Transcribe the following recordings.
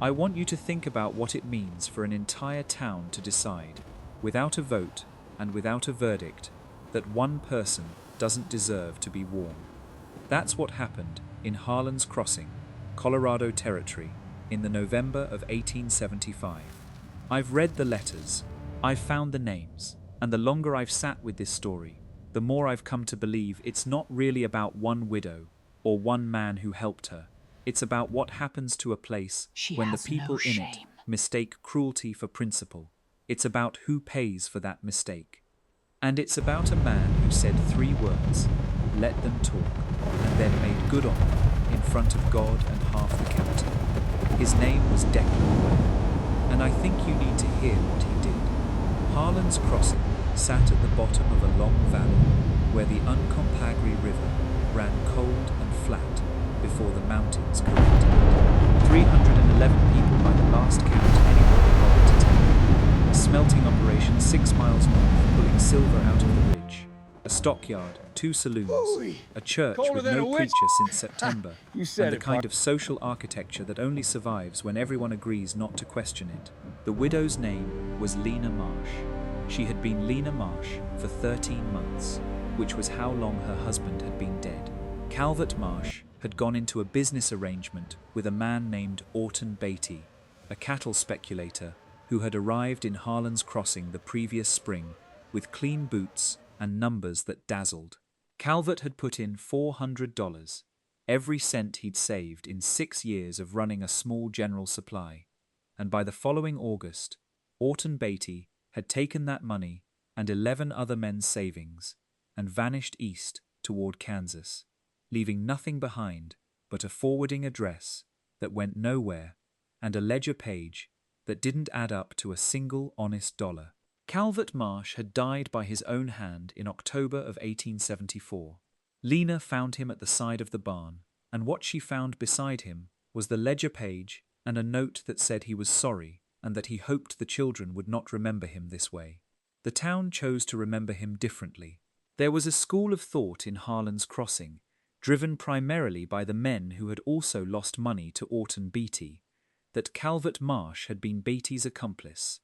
I want you to think about what it means for an entire town to decide, without a vote and without a verdict, that one person doesn't deserve to be warm. That's what happened in Harlan's Crossing, Colorado Territory, in the November of 1875. I've read the letters, I've found the names, and the longer I've sat with this story, the more I've come to believe it's not really about one widow or one man who helped her. It's about what happens to a place She when the has no people in it shame. mistake cruelty for principle. It's about who pays for that mistake. And it's about a man who said 3 words, let them talk, and then made good on them in front of God and half the county. His name was Declan Ware, and I think you need to hear what he did. Harlan's Crossing sat at the bottom of a long valley where the Uncompahgre River ran cold and flat before the mountains corrected it. 311 people by the last count anyone bothered to tell. A smelting operation 6 miles north pulling silver out of the ridge. A stockyard, 2 saloons, a church with no preacher since September, and the kind of social architecture that only survives when everyone agrees not to question it. The widow's name was Lena Marsh. She had been Lena Marsh for 13 months, which was how long her husband had been dead. Calvert Marsh had gone into a business arrangement with a man named Orton Beatty, a cattle speculator who had arrived in Harlan's Crossing the previous spring with clean boots and numbers that dazzled. Calvert had put in $400, every cent he'd saved in 6 years of running a small general supply, and by the following August, Orton Beatty had taken that money and 11 other men's savings and vanished east toward Kansas, leaving nothing behind but a forwarding address that went nowhere and a ledger page that didn't add up to a single honest dollar. Calvert Marsh had died by his own hand in October of 1874. Lena found him at the side of the barn, and what she found beside him was the ledger page and a note that said he was sorry and that he hoped the children would not remember him this way. The town chose to remember him differently. There was a school of thought in Harlan's Crossing, driven primarily by the men who had also lost money to Orton Beatty, that Calvert Marsh had been Beatty's accomplice,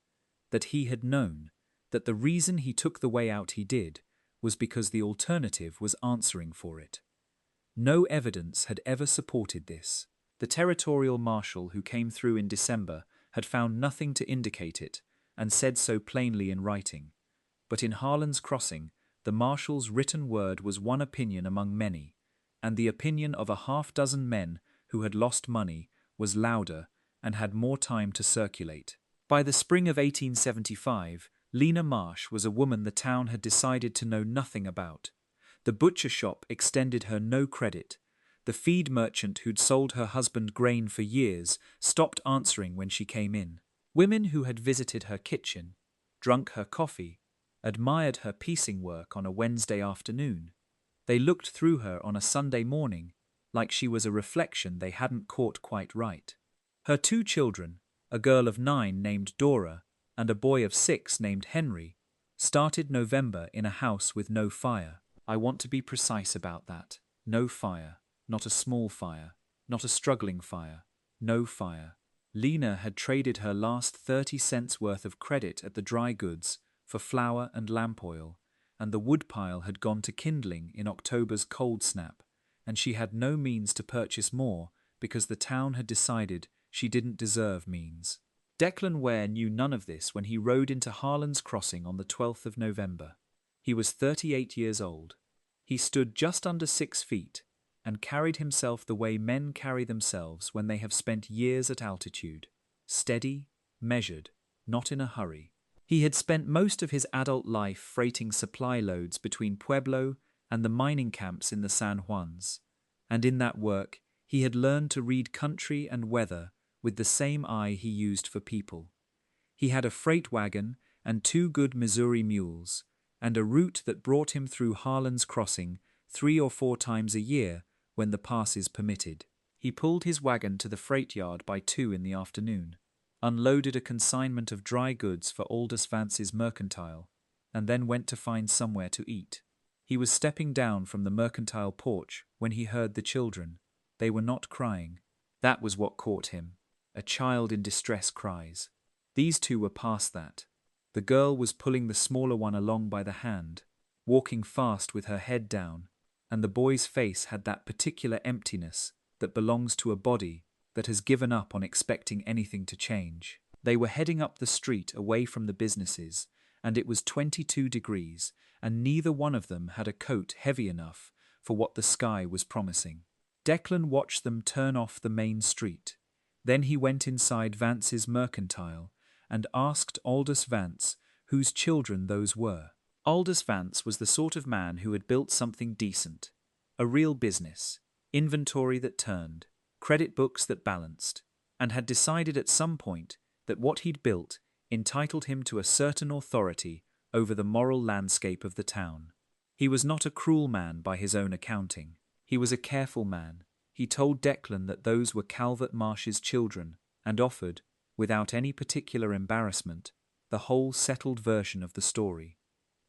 that he had known that the reason he took the way out he did was because the alternative was answering for it. No evidence had ever supported this. The territorial marshal who came through in December had found nothing to indicate it and said so plainly in writing. But in Harlan's Crossing, the marshal's written word was one opinion among many, and the opinion of a half-dozen men who had lost money was louder and had more time to circulate. By the spring of 1875, Lena Marsh was a woman the town had decided to know nothing about. The butcher shop extended her no credit. The feed merchant who'd sold her husband grain for years stopped answering when she came in. Women who had visited her kitchen, drunk her coffee, admired her piecing work on a Wednesday afternoon. They looked through her on a Sunday morning like she was a reflection they hadn't caught quite right. Her 2 children, a girl of 9 named Dora and a boy of 6 named Henry, started November in a house with no fire. I want to be precise about that. No fire. Not a small fire. Not a struggling fire. No fire. Lena had traded her last 30 cents worth of credit at the dry goods for flour and lamp oil, and the woodpile had gone to kindling in October's cold snap, and she had no means to purchase more because the town had decided she didn't deserve means. Declan Ware knew none of this when he rode into Harlan's Crossing on the 12th of November. He was 38 years old. He stood just under 6 feet and carried himself the way men carry themselves when they have spent years at altitude, steady, measured, not in a hurry. He had spent most of his adult life freighting supply loads between Pueblo and the mining camps in the San Juans, and in that work he had learned to read country and weather with the same eye he used for people. He had a freight wagon and 2 good Missouri mules, and a route that brought him through Harlan's Crossing 3 or 4 times a year when the passes permitted. He pulled his wagon to the freight yard by 2 in the afternoon, unloaded a consignment of dry goods for Aldous Vance's mercantile, and then went to find somewhere to eat. He was stepping down from the mercantile porch when he heard the children. They were not crying. That was what caught him. a child in distress cries. These two were past that. The girl was pulling the smaller one along by the hand, walking fast with her head down, and the boy's face had that particular emptiness that belongs to a body that has given up on expecting anything to change. They were heading up the street away from the businesses, and it was 22 degrees, and neither one of them had a coat heavy enough for what the sky was promising. Declan watched them turn off the main street. Then he went inside Vance's mercantile and asked Aldous Vance whose children those were. Aldous Vance was the sort of man who had built something decent, a real business, inventory that turned, credit books that balanced, and had decided at some point that what he'd built entitled him to a certain authority over the moral landscape of the town. He was not a cruel man by his own accounting. He was a careful man. He told Declan that those were Calvert Marsh's children and offered, without any particular embarrassment, the whole settled version of the story.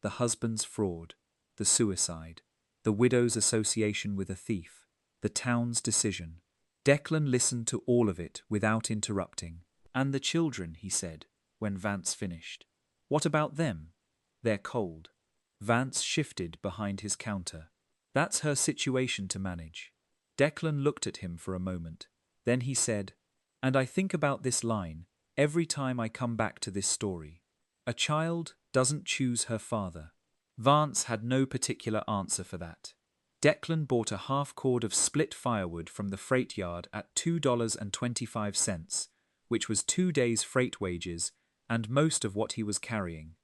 The husband's fraud, the suicide, the widow's association with a thief, the town's decision. Declan listened to all of it without interrupting. "And the children," he said, when Vance finished. "What about them? They're cold." Vance shifted behind his counter. "That's her situation to manage." Declan looked at him for a moment. Then he said, "And I think about this line every time I come back to this story. A child doesn't choose her father." Vance had no particular answer for that. Declan bought a half cord of split firewood from the freight yard at $2.25, which was 2 days' freight wages and most of what he was carrying.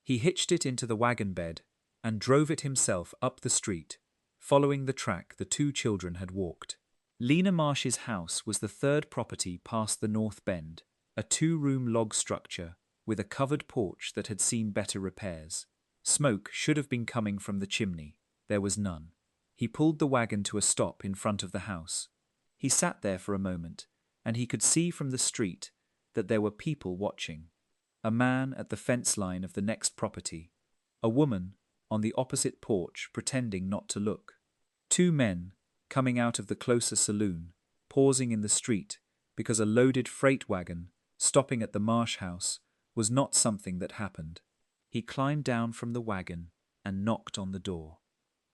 He hitched it into the wagon bed and drove it himself up the street, following the track the two children had walked. Lena Marsh's house was the third property past the North Bend, a 2-room log structure with a covered porch that had seen better repairs. Smoke should have been coming from the chimney. There was none. He pulled the wagon to a stop in front of the house. He sat there for a moment, and he could see from the street that there were people watching. A man at the fence line of the next property. A woman on the opposite porch pretending not to look. 2 men coming out of the closer saloon, pausing in the street because a loaded freight wagon stopping at the Marsh house was not something that happened. He climbed down from the wagon and knocked on the door.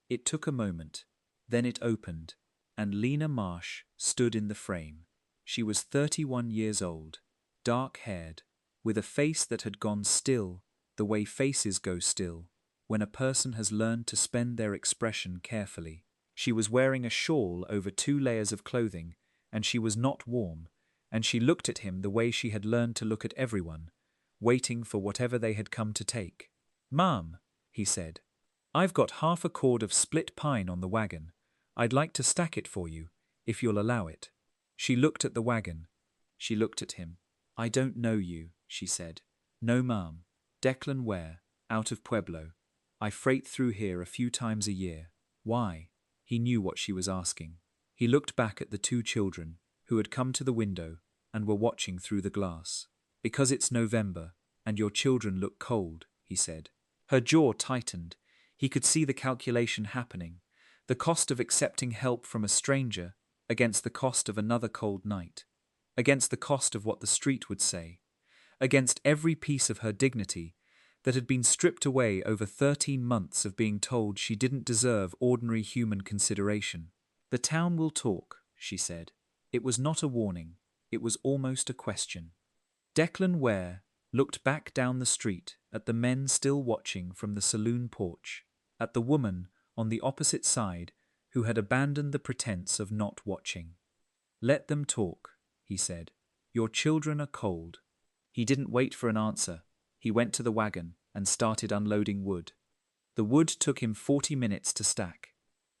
It took a moment, then it opened, and Lena Marsh stood in the frame. She was 31 years old, dark-haired, with a face that had gone still the way faces go still when a person has learned to spend their expression carefully. She was wearing a shawl over 2 layers of clothing, and she was not warm, and she looked at him the way she had learned to look at everyone, waiting for whatever they had come to take. "Ma'am," he said, "I've got half a cord of split pine on the wagon. I'd like to stack it for you, if you'll allow it." She looked at the wagon. She looked at him. "I don't know you," she said. "No, ma'am. Declan Ware, out of Pueblo. I freight through here a few times a year." "Why?" He knew what she was asking. He looked back at the 2 children, who had come to the window and were watching through the glass. "Because it's November, and your children look cold," he said. Her jaw tightened. He could see the calculation happening, the cost of accepting help from a stranger against the cost of another cold night, against the cost of what the street would say, against every piece of her dignity that had been stripped away over 13 months of being told she didn't deserve ordinary human consideration. "The town will talk," she said. It was not a warning. It was almost a question. Declan Ware looked back down the street at the men still watching from the saloon porch, at the woman on the opposite side who had abandoned the pretense of not watching. "Let them talk," he said. "Your children are cold." He didn't wait for an answer. He went to the wagon and started unloading wood. The wood took him 40 minutes to stack.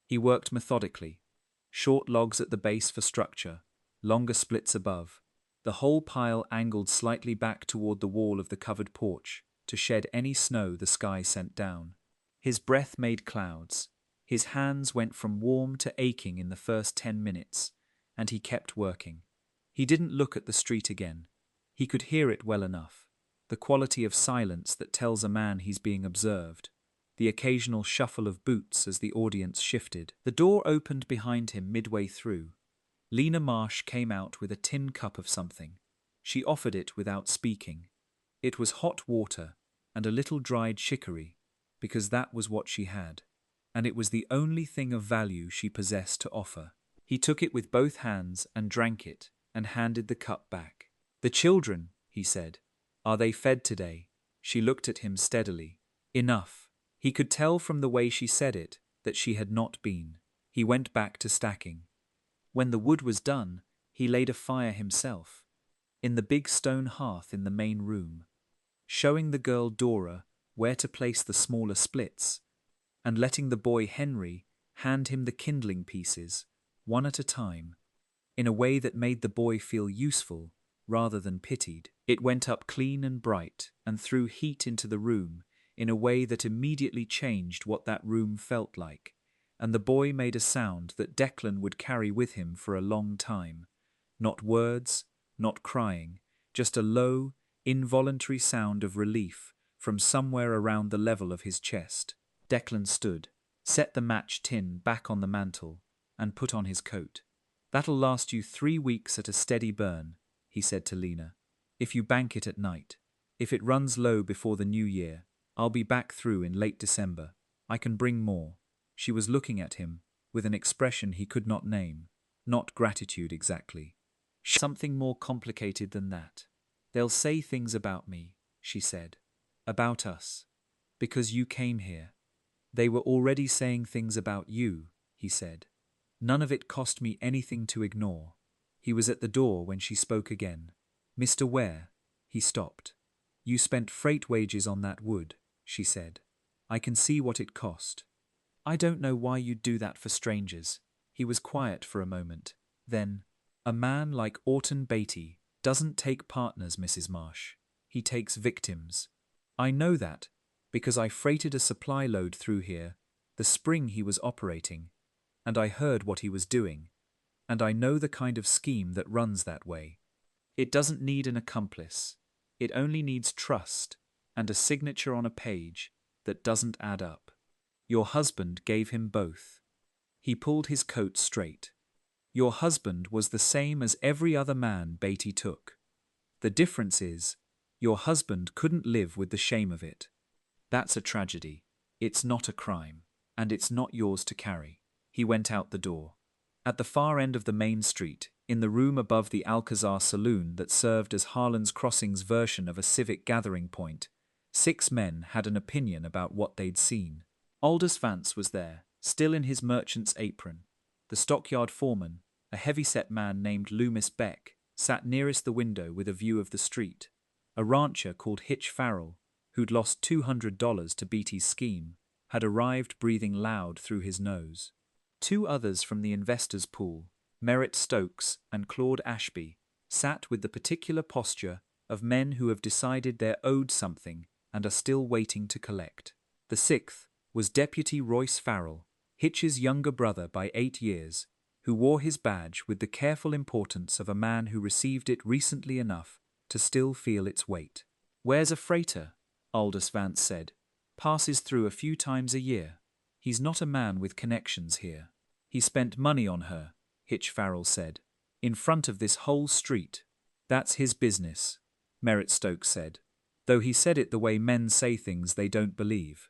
He worked methodically. Short logs at the base for structure, longer splits above. The whole pile angled slightly back toward the wall of the covered porch to shed any snow the sky sent down. His breath made clouds. His hands went from warm to aching in the first 10 minutes, and he kept working. He didn't look at the street again. He could hear it well enough. The quality of silence that tells a man he's being observed. The occasional shuffle of boots as the audience shifted. The door opened behind him midway through. Lena Marsh came out with a tin cup of something. She offered it without speaking. It was hot water and a little dried chicory, because that was what she had, and it was the only thing of value she possessed to offer. He took it with both hands and drank it, and handed the cup back. "The children," he said. "Are they fed today?" She looked at him steadily. Enough. He could tell from the way she said it that she had not been. He went back to stacking. When the wood was done, he laid a fire himself, in the big stone hearth in the main room, showing the girl Dora where to place the smaller splits, and letting the boy Henry hand him the kindling pieces, one at a time, in a way that made the boy feel useful rather than pitied. It went up clean and bright and threw heat into the room in a way that immediately changed what that room felt like, and the boy made a sound that Declan would carry with him for a long time. Not words, not crying, just a low, involuntary sound of relief from somewhere around the level of his chest. Declan stood, set the match tin back on the mantel, and put on his coat. "That'll last you 3 weeks at a steady burn," he said to Lena, "if you bank it at night. If it runs low before the new year, I'll be back through in late December. I can bring more." She was looking at him with an expression he could not name. Not gratitude exactly. Something more complicated than that. "They'll say things about me," she said. "About us. Because you came here." "They were already saying things about you," he said. "None of it cost me anything to ignore." He was at the door when she spoke again. "Mr. Ware," he stopped. "You spent freight wages on that wood," she said. "I can see what it cost." "I don't know why you'd do that for strangers." He was quiet for a moment. Then, "A man like Orton Beatty doesn't take partners, Mrs. Marsh. He takes victims. I know that because I freighted a supply load through here the spring he was operating, and I heard what he was doing, and I know the kind of scheme that runs that way. It doesn't need an accomplice. It only needs trust and a signature on a page that doesn't add up. Your husband gave him both." He pulled his coat straight. "Your husband was the same as every other man Beatty took. The difference is, your husband couldn't live with the shame of it. That's a tragedy. It's not a crime, and it's not yours to carry." He went out the door. At the far end of the main street, in the room above the Alcazar saloon that served as Harlan's Crossing's version of a civic gathering point, 6 men had an opinion about what they'd seen. Aldous Vance was there, still in his merchant's apron. The stockyard foreman, a heavy-set man named Loomis Beck, sat nearest the window with a view of the street. A rancher called Hitch Farrell, who'd lost $200 to Beatty's scheme, had arrived breathing loud through his nose. 2 others from the investors' pool, Merritt Stokes and Claude Ashby, sat with the particular posture of men who have decided they're owed something and are still waiting to collect. The 6th was Deputy Royce Farrell, Hitch's younger brother by 8 years, who wore his badge with the careful importance of a man who received it recently enough to still feel its weight. "Where's a freighter?" Aldous Vance said. "Passes through a few times a year. He's not a man with connections here." "He spent money on her," Hitch Farrell said, "in front of this whole street." "That's his business," Merritt Stokes said, though he said it the way men say things they don't believe.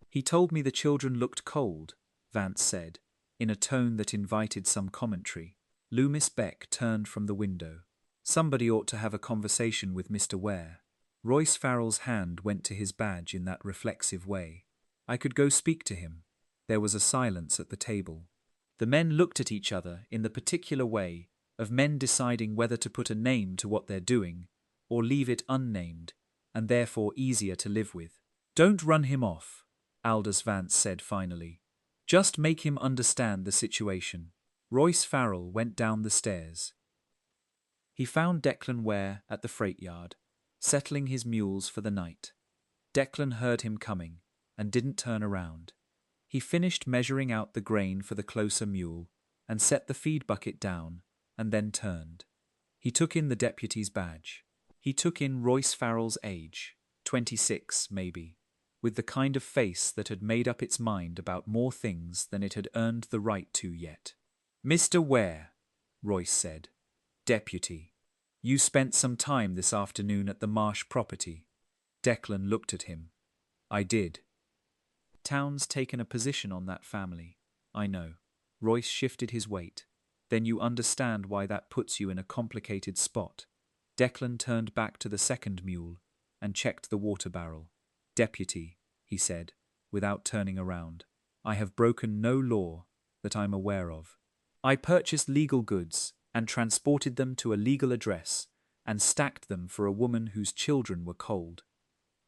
"He told me the children looked cold," Vance said, in a tone that invited some commentary. Loomis Beck turned from the window. "Somebody ought to have a conversation with Mr. Ware." Royce Farrell's hand went to his badge in that reflexive way. "I could go speak to him." There was a silence at the table. The men looked at each other in the particular way of men deciding whether to put a name to what they're doing or leave it unnamed and therefore easier to live with. "Don't run him off," Aldous Vance said finally. "Just make him understand the situation." Royce Farrell went down the stairs. He found Declan Ware at the freight yard, settling his mules for the night. Declan heard him coming and didn't turn around. He finished measuring out the grain for the closer mule and set the feed bucket down and then turned. He took in the deputy's badge. He took in Royce Farrell's age, 26 maybe, with the kind of face that had made up its mind about more things than it had earned the right to yet. "Mr. Ware," Royce said. Deputy. You spent some time this afternoon at the Marsh property. Declan looked at him. I did. Town's taken a position on that family. I know. Royce shifted his weight. Then you understand why that puts you in a complicated spot. Declan turned back to the second mule and checked the water barrel. Deputy, he said, without turning around, I have broken no law that I'm aware of. I purchased legal goods and transported them to a legal address and stacked them for a woman whose children were cold.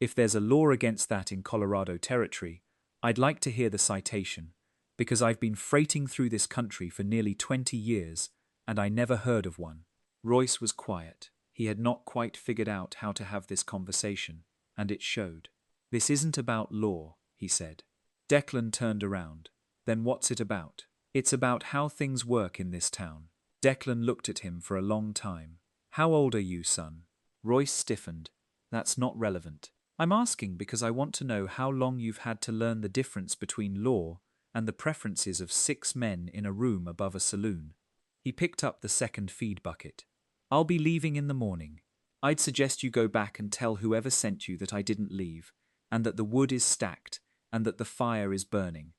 If there's a law against that in Colorado territory, I'd like to hear the citation, because I've been freighting through this country for nearly 20 years and I never heard of one. Royce was quiet. He had not quite figured out how to have this conversation, and it showed. This isn't about law, he said. Declan turned around. Then what's it about? It's about how things work in this town. Declan looked at him for a long time. How old are you, son? Royce stiffened. That's not relevant. I'm asking because I want to know how long you've had to learn the difference between law and the preferences of 6 men in a room above a saloon. He picked up the second feed bucket. I'll be leaving in the morning. I'd suggest you go back and tell whoever sent you that I didn't leave, and that the wood is stacked, and that the fire is burning.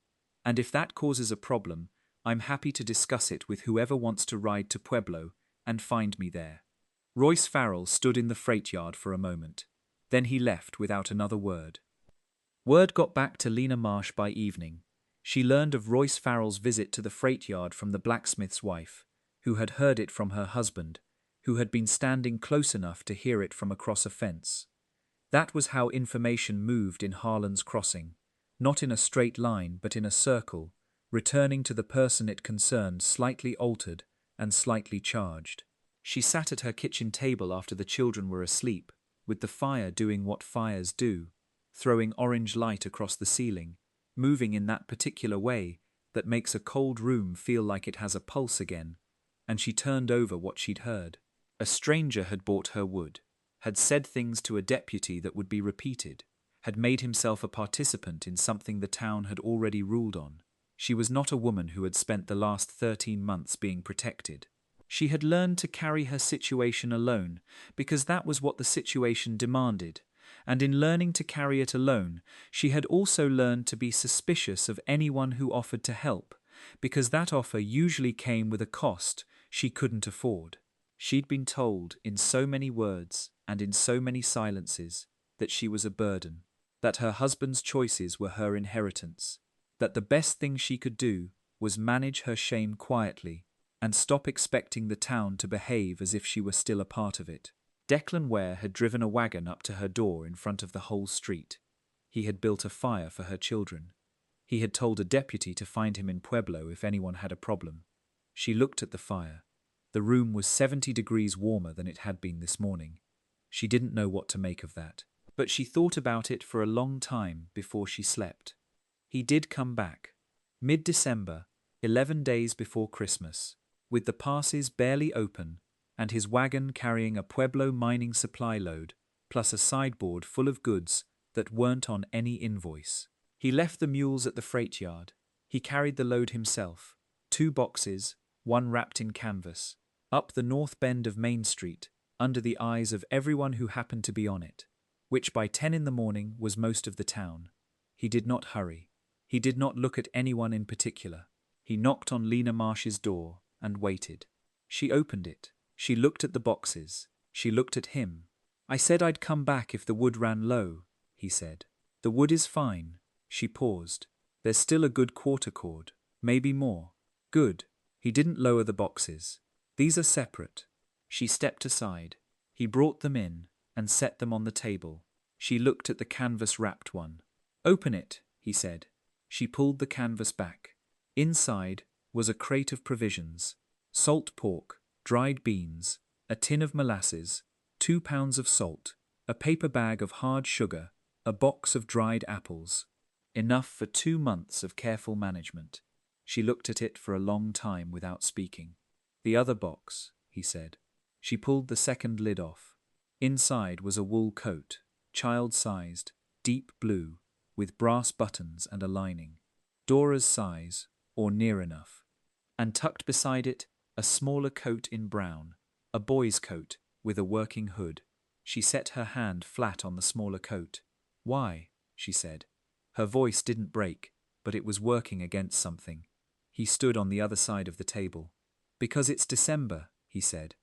And if that causes a problem, I'm happy to discuss it with whoever wants to ride to Pueblo and find me there. Royce Farrell stood in the freight yard for a moment. Then he left without another word. Word got back to Lena Marsh by evening. She learned of Royce Farrell's visit to the freight yard from the blacksmith's wife, who had heard it from her husband, who had been standing close enough to hear it from across a fence. That was how information moved in Harlan's crossing, not in a straight line but in a circle, returning to the person it concerned slightly altered and slightly charged. She sat at her kitchen table after the children were asleep, with the fire doing what fires do, throwing orange light across the ceiling, moving in that particular way that makes a cold room feel like it has a pulse again, and she turned over what she'd heard. A stranger had bought her wood, had said things to a deputy that would be repeated, had made himself a participant in something the town had already ruled on. She was not a woman who had spent the last 13 months being protected. She had learned to carry her situation alone, because that was what the situation demanded, and in learning to carry it alone, she had also learned to be suspicious of anyone who offered to help, because that offer usually came with a cost she couldn't afford. She'd been told in so many words and in so many silences that she was a burden, that her husband's choices were her inheritance, that the best thing she could do was manage her shame quietly and stop expecting the town to behave as if she were still a part of it. Declan Ware had driven a wagon up to her door in front of the whole street. He had built a fire for her children. He had told a deputy to find him in Pueblo if anyone had a problem. She looked at the fire. The room was 70 degrees warmer than it had been this morning. She didn't know what to make of that, but she thought about it for a long time before she slept. He did come back. Mid-December, 11 days before Christmas, with the passes barely open and his wagon carrying a Pueblo mining supply load, plus a sideboard full of goods that weren't on any invoice. He left the mules at the freight yard. He carried the load himself, 2 boxes, one wrapped in canvas, up the north bend of Main Street, under the eyes of everyone who happened to be on it, which by 10 in the morning was most of the town. He did not hurry. He did not look at anyone in particular. He knocked on Lena Marsh's door and waited. She opened it. She looked at the boxes. She looked at him. I said I'd come back if the wood ran low, he said. The wood is fine. She paused. There's still a good quarter cord. Maybe more. Good. He didn't lower the boxes. These are separate. She stepped aside. He brought them in and set them on the table. She looked at the canvas-wrapped one. Open it, he said. She pulled the canvas back. Inside was a crate of provisions: salt pork, dried beans, a tin of molasses, 2 pounds of salt, a paper bag of hard sugar, a box of dried apples. Enough for 2 months of careful management. She looked at it for a long time without speaking. The other box, he said. She pulled the second lid off. Inside was a wool coat, child-sized, deep blue, with brass buttons and a lining. Dora's size, or near enough. And tucked beside it A smaller coat in brown, a boy's coat with a working hood. She set her hand flat on the smaller coat. "Why?" she said. Her voice didn't break, but it was working against something. He stood on the other side of the table. "Because it's December," he said.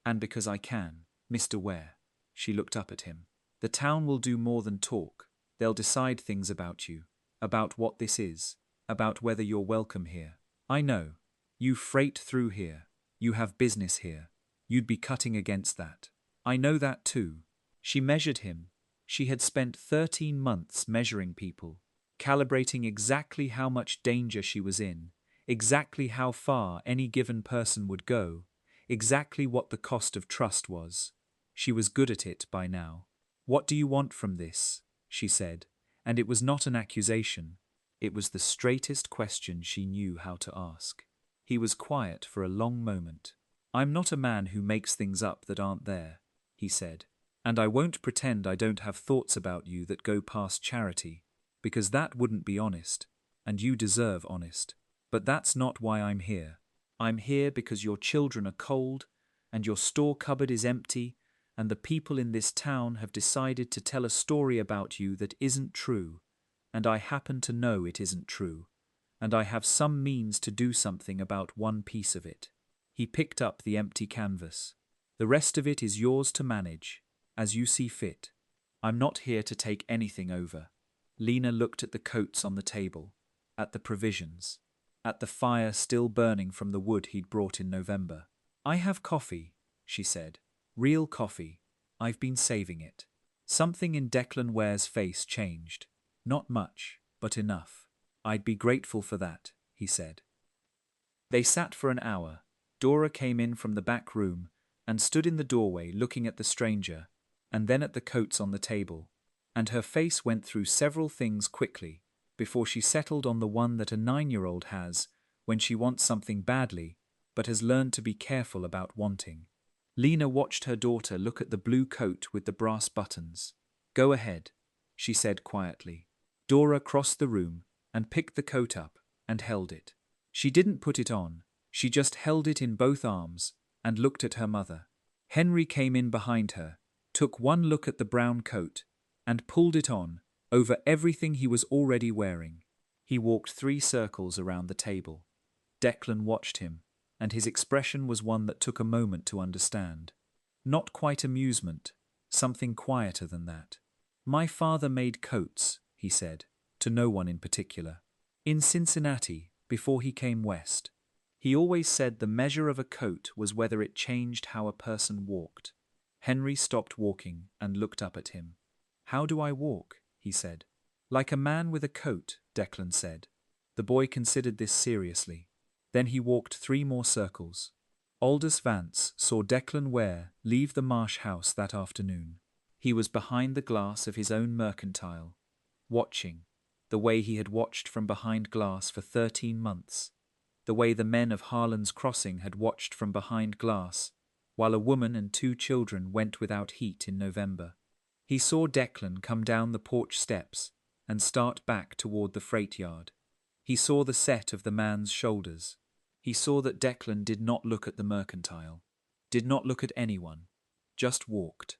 "And because I can, Mr. Ware." She looked up at him. "The town will do more than talk. They'll decide things about you, about what this is, about whether you're welcome here. I know. You freight through here. You have business here. You'd be cutting against that. I know that too." She measured him. She had spent 13 months measuring people, calibrating exactly how much danger she was in, exactly how far any given person would go, exactly what the cost of trust was. She was good at it by now. "What do you want from this?" she said, and it was not an accusation. It was the straightest question she knew how to ask. He was quiet for a long moment. "I'm not a man who makes things up that aren't there," he said. "And I won't pretend I don't have thoughts about you that go past charity, because that wouldn't be honest, and you deserve honest. But that's not why I'm here. I'm here because your children are cold, and your store cupboard is empty, and the people in this town have decided to tell a story about you that isn't true, and I happen to know it isn't true, and I have some means to do something about one piece of it." He picked up the empty canvas. "The rest of it is yours to manage, as you see fit. I'm not here to take anything over." Lena looked at the coats on the table, at the provisions, at the fire still burning from the wood he'd brought in November. "I have coffee," she said. "Real coffee. I've been saving it." Something in Declan Ware's face changed. "Not much, but enough. I'd be grateful for that," he said. They sat for an hour. Dora came in from the back room and stood in the doorway looking at the stranger, and then at the coats on the table, and her face went through several things quickly before she settled on the one that a 9-year-old has when she wants something badly but has learned to be careful about wanting. Lena watched her daughter look at the blue coat with the brass buttons. "Go ahead," she said quietly. Dora crossed the room and picked the coat up and held it. She didn't put it on, she just held it in both arms and looked at her mother. Henry came in behind her, took one look at the brown coat, and pulled it on, over everything he was already wearing. He walked 3 circles around the table. Declan watched him, and his expression was one that took a moment to understand. Not quite amusement, something quieter than that. "My father made coats," he said, to no one in particular. "In Cincinnati, before he came west. He always said the measure of a coat was whether it changed how a person walked." Henry stopped walking and looked up at him. "How do I walk?" he said. "Like a man with a coat," Declan said. The boy considered this seriously. Then he walked 3 more circles. Aldous Vance saw Declan Ware leave the Marsh house that afternoon. He was behind the glass of his own mercantile, watching, the way he had watched from behind glass for 13 months, the way the men of Harlan's crossing had watched from behind glass, while a woman and 2 children went without heat in November. He saw Declan come down the porch steps and start back toward the freight yard. He saw the set of the man's shoulders. He saw that Declan did not look at the mercantile, did not look at anyone, just walked.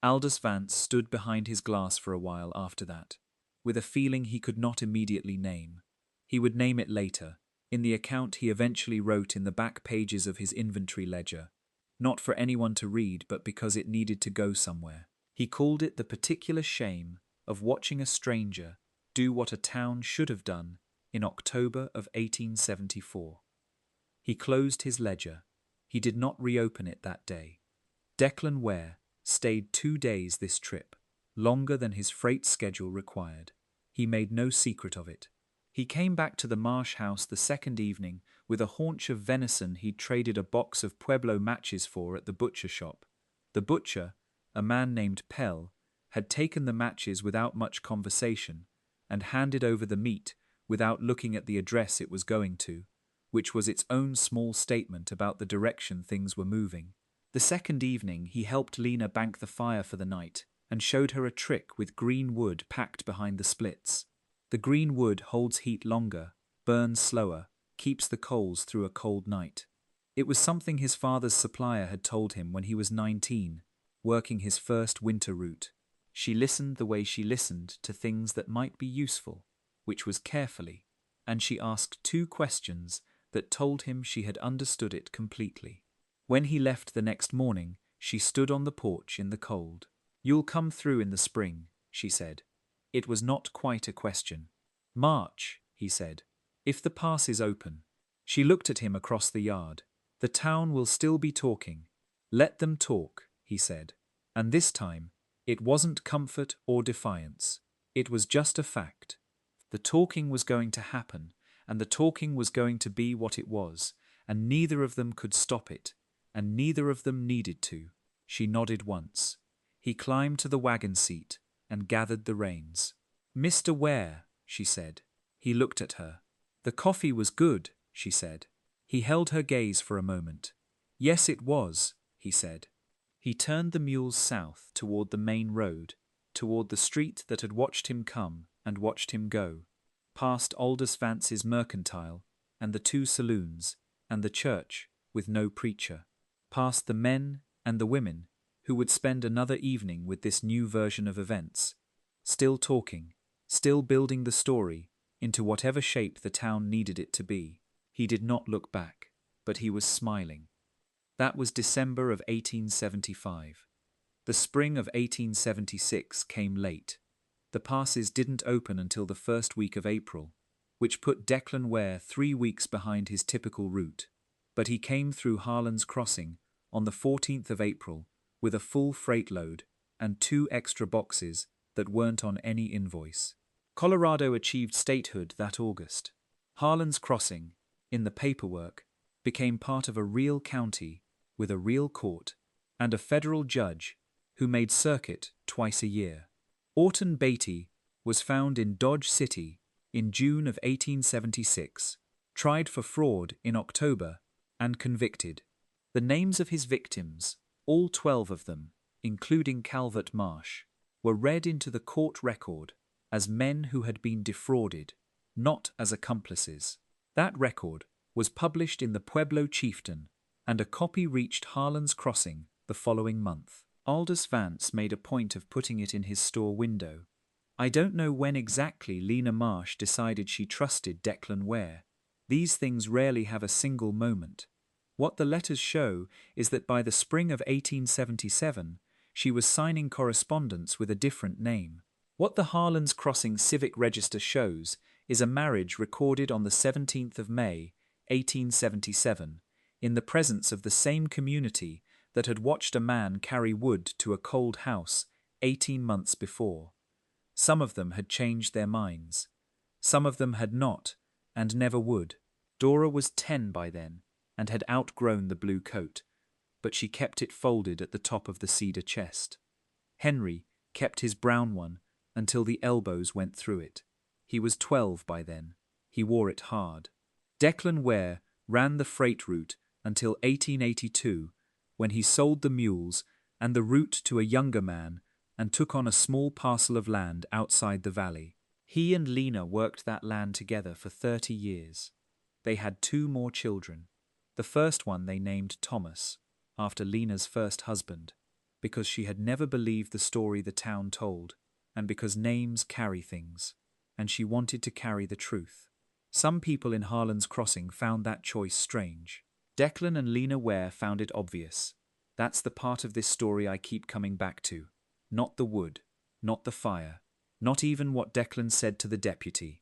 Aldous Vance stood behind his glass for a while after that, with a feeling he could not immediately name. He would name it later, in the account he eventually wrote in the back pages of his inventory ledger, not for anyone to read but because it needed to go somewhere. He called it the particular shame of watching a stranger do what a town should have done in October of 1874. He closed his ledger. He did not reopen it that day. Declan Ware stayed 2 days this trip, longer than his freight schedule required. He made no secret of it. He came back to the Marsh house the second evening with a haunch of venison he'd traded a box of Pueblo matches for at the butcher shop. The butcher, a man named Pell, had taken the matches without much conversation and handed over the meat without looking at the address it was going to, which was its own small statement about the direction things were moving. The second evening he helped Lena bank the fire for the night and showed her a trick with green wood packed behind the splits. The green wood holds heat longer, burns slower, keeps the coals through a cold night. It was something his father's supplier had told him when he was 19, working his first winter route. She listened the way she listened to things that might be useful, which was carefully, and she asked 2 questions that told him she had understood it completely. When he left the next morning, she stood on the porch in the cold. "You'll come through in the spring," she said. It was not quite a question. "March," he said, "if the pass is open." She looked at him across the yard. "The town will still be talking. Let them talk," he said. And this time, it wasn't comfort or defiance. It was just a fact. The talking was going to happen, and the talking was going to be what it was, and neither of them could stop it, and neither of them needed to. She nodded once. He climbed to the wagon seat and gathered the reins. "Mr. Ware," she said. He looked at her. "The coffee was good," she said. He held her gaze for a moment. "Yes, it was," he said. He turned the mules south toward the main road, toward the street that had watched him come and watched him go, past Aldous Vance's mercantile and the 2 saloons and the church with no preacher, past the men and the women who would spend another evening with this new version of events, still talking, still building the story into whatever shape the town needed it to be. He did not look back, but he was smiling. That was December of 1875. The spring of 1876 came late. The passes didn't open until the first week of April, which put Declan Ware 3 weeks behind his typical route. But he came through Harlan's crossing on the 14th of April with a full freight load and 2 extra boxes that weren't on any invoice. Colorado achieved statehood that August. Harlan's crossing, in the paperwork, became part of a real county with a real court and a federal judge who made circuit twice a year. Orton Beatty was found in Dodge City in June of 1876, tried for fraud in October, and convicted. The names of his victims, all 12 of them, including Calvert Marsh, were read into the court record as men who had been defrauded, not as accomplices. That record was published in the Pueblo Chieftain, and a copy reached Harlan's crossing the following month. Aldous Vance made a point of putting it in his store window. I don't know when exactly Lena Marsh decided she trusted Declan Ware. These things rarely have a single moment. What the letters show is that by the spring of 1877, she was signing correspondence with a different name. What the Harlan's Crossing Civic Register shows is a marriage recorded on the 17th of May, 1877, in the presence of the same community that had watched a man carry wood to a cold house 18 months before. Some of them had changed their minds. Some of them had not, and never would. Dora was 10 by then, and had outgrown the blue coat, but she kept it folded at the top of the cedar chest. Henry kept his brown one until the elbows went through it. He was 12 by then. He wore it hard. Declan Ware ran the freight route until 1882, when he sold the mules and the route to a younger man and took on a small parcel of land outside the valley. He and Lena worked that land together for 30 years. They had 2 more children. The first one they named Thomas, after Lena's first husband, because she had never believed the story the town told, and because names carry things, and she wanted to carry the truth. Some people in Harlan's Crossing found that choice strange. Declan and Lena Ware found it obvious. That's the part of this story I keep coming back to. Not the wood, not the fire, not even what Declan said to the deputy.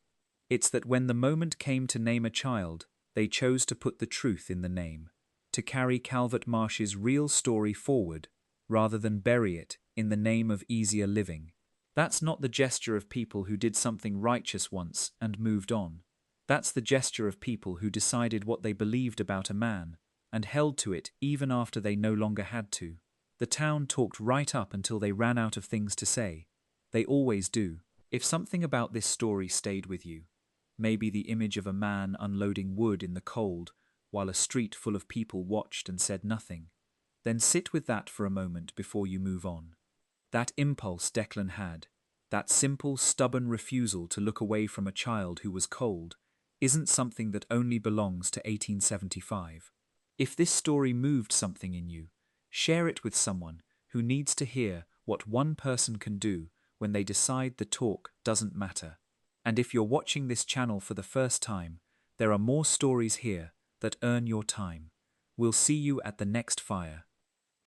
It's that when the moment came to name a child, they chose to put the truth in the name, to carry Calvert Marsh's real story forward, rather than bury it in the name of easier living. That's not the gesture of people who did something righteous once and moved on. That's the gesture of people who decided what they believed about a man and held to it even after they no longer had to. The town talked right up until they ran out of things to say. They always do. If something about this story stayed with you, maybe the image of a man unloading wood in the cold while a street full of people watched and said nothing, then sit with that for a moment before you move on. That impulse Declan had, that simple, stubborn refusal to look away from a child who was cold, isn't something that only belongs to 1875. If this story moved something in you, share it with someone who needs to hear what one person can do when they decide the talk doesn't matter. And if you're watching this channel for the first time, there are more stories here that earn your time. We'll see you at the next fire.